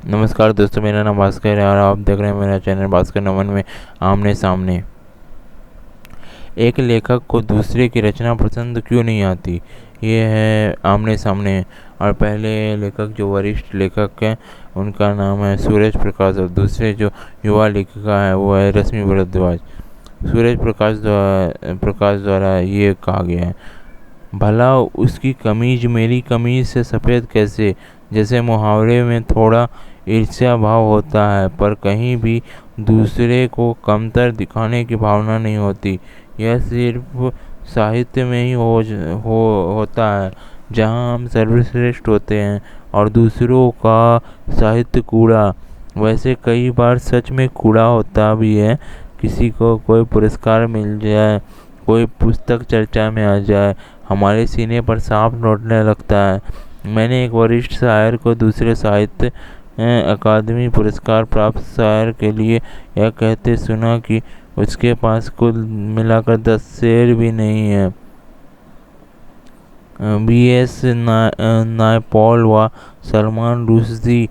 नमस्कार दोस्तों, मेरा नाम भास्कर है और आप देख रहे हैं मेरा चैनल भास्कर नमन में आमने सामने। एक लेखक को दूसरे की रचना पसंद क्यों नहीं आती, ये है आमने सामने। और पहले लेखक जो वरिष्ठ लेखक हैं उनका नाम है सूरज प्रकाश और दूसरे जो युवा लेखिका है वो है रश्मि भारद्वाज। सूरज प्रकाश द्वारा ये कहा गया है, भला उसकी कमीज मेरी कमीज से सफ़ेद कैसे। जैसे मुहावरे में थोड़ा ईर्ष्या भाव होता है, पर कहीं भी दूसरे को कमतर दिखाने की भावना नहीं होती। यह सिर्फ साहित्य में ही होता है, जहाँ हम सर्वश्रेष्ठ होते हैं और दूसरों का साहित्य कूड़ा। वैसे कई बार सच में कूड़ा होता भी है। किसी को कोई पुरस्कार मिल जाए, कोई पुस्तक चर्चा में आ जाए, हमारे सीने पर सांप लौटने लगता है। मैंने एक वरिष्ठ शायर को दूसरे साहित्य अकादमी पुरस्कार प्राप्त शायर के लिए यह कहते सुना कि उसके पास कुल मिलाकर 10 शेर भी नहीं है। B.S. नायपॉल व सलमान रुश्दी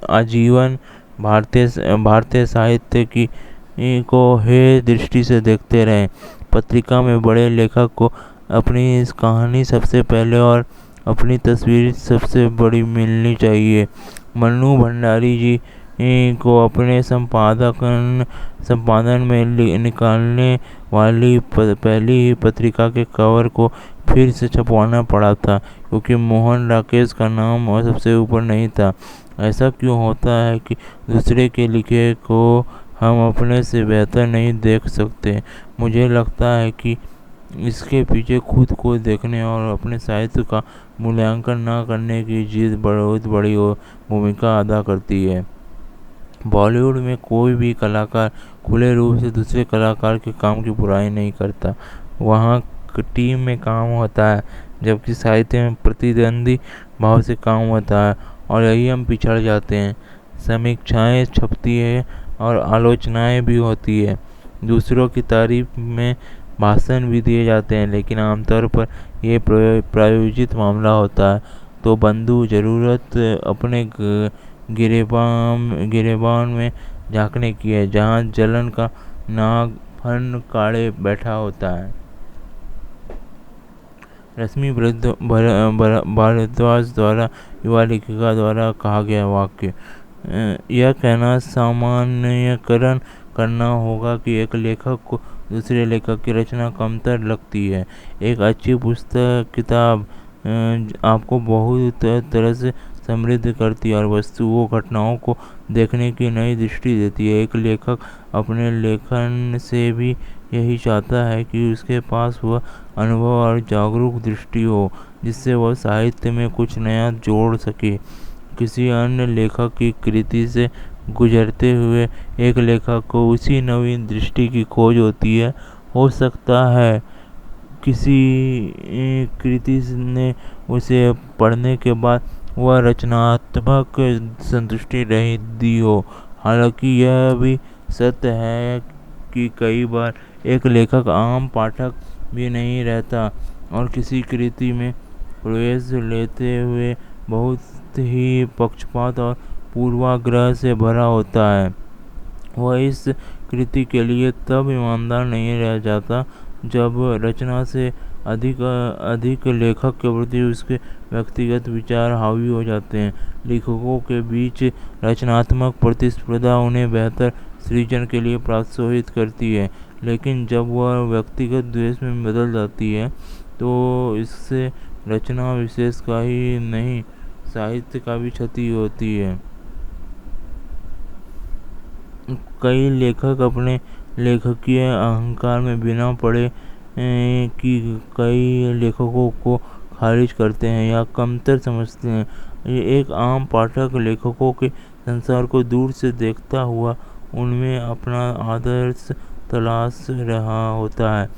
आजीवन भारतीय साहित्य की को हे दृष्टि से देखते रहे। पत्रिका में बड़े लेखक को अपनी इस कहानी सबसे पहले और अपनी तस्वीर सबसे बड़ी मिलनी चाहिए। मन्नू भंडारी जी को अपने संपादन में निकालने वाली पहली ही पत्रिका के कवर को फिर से छपवाना पड़ा था, क्योंकि मोहन राकेश का नाम और सबसे ऊपर नहीं था। ऐसा क्यों होता है कि दूसरे के लिखे को हम अपने से बेहतर नहीं देख सकते? मुझे लगता है कि इसके पीछे खुद को देखने और अपने साहित्य का मूल्यांकन न करने की जिद बहुत बड़ी भूमिका अदा करती है। बॉलीवुड में कोई भी कलाकार खुले रूप से दूसरे कलाकार के काम की बुराई नहीं करता। वहाँ टीम में काम होता है, जबकि साहित्य में प्रतिद्वंदी भाव से काम होता है, और यही हम पिछड़ जाते हैं। समीक्षाएं छपती है और आलोचनाएं भी होती है, दूसरों की तारीफ में भाषण भी दिए जाते हैं, लेकिन आमतौर पर यह प्रायोजित मामला होता है। तो बंधु ज़रूरत अपने गिरेबान में झांकने की है, जहाँ जलन का नाग फन काढ़े बैठा होता है। रश्मि भारद्वाज द्वारा युवा लेखिका द्वारा कहा गया वाक्य, यह कहना सामान्यकरण करना होगा कि एक लेखक को दूसरे लेखक की रचना कमतर लगती है। एक अच्छी किताब आपको बहुत तरह से समृद्ध करती है और वस्तुओं घटनाओं को देखने की नई दृष्टि देती है। एक लेखक अपने लेखन से भी यही चाहता है कि उसके पास वह अनुभव और जागरूक दृष्टि हो, जिससे वह साहित्य में कुछ नया जोड़ सके। किसी अन्य लेखक की कृति से गुजरते हुए एक लेखक को उसी नवीन दृष्टि की खोज होती है। हो सकता है किसी कृति ने उसे पढ़ने के बाद वह रचनात्मक संतुष्टि नहीं दी हो। हालांकि यह भी सत्य है कि कई बार एक लेखक आम पाठक भी नहीं रहता और किसी कृति में प्रवेश लेते हुए बहुत ही पक्षपात और पूर्वाग्रह से भरा होता है। वह इस कृति के लिए तब ईमानदार नहीं रह जाता जब रचना से अधिक लेखक के प्रति उसके व्यक्तिगत विचार हावी हो जाते हैं। लेखकों के बीच रचनात्मक प्रतिस्पर्धा उन्हें बेहतर सृजन के लिए प्रोत्साहित करती है, लेकिन जब वह व्यक्तिगत द्वेष में बदल जाती है तो इससे रचना विशेष का ही नहीं, साहित्य का भी क्षति होती है। कई लेखक अपने लेखकीय अहंकार में बिना पढ़े कि कई लेखकों को खारिज करते हैं या कमतर समझते हैं। एक आम पाठक लेखकों के संसार को दूर से देखता हुआ उनमें अपना आदर्श तलाश रहा होता है।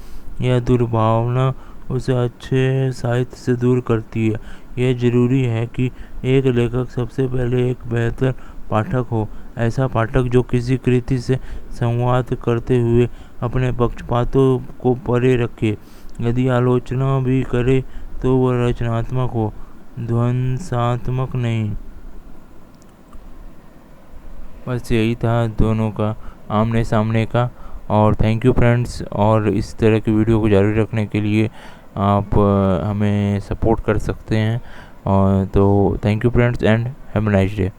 यह दुर्भावना उसे अच्छे साहित्य से दूर करती है। यह जरूरी है कि एक लेखक सबसे पहले एक बेहतर पाठक हो, ऐसा पाठक जो किसी कृति से संवाद करते हुए अपने पक्षपातों को परे रखे। यदि आलोचना भी करे तो वह रचनात्मक हो, ध्वंसात्मक नहीं। बस यही था दोनों का आमने सामने का। और थैंक यू फ्रेंड्स, और इस तरह की वीडियो को जारी रखने के लिए आप हमें सपोर्ट कर सकते हैं। और तो thank you friends and have a nice day.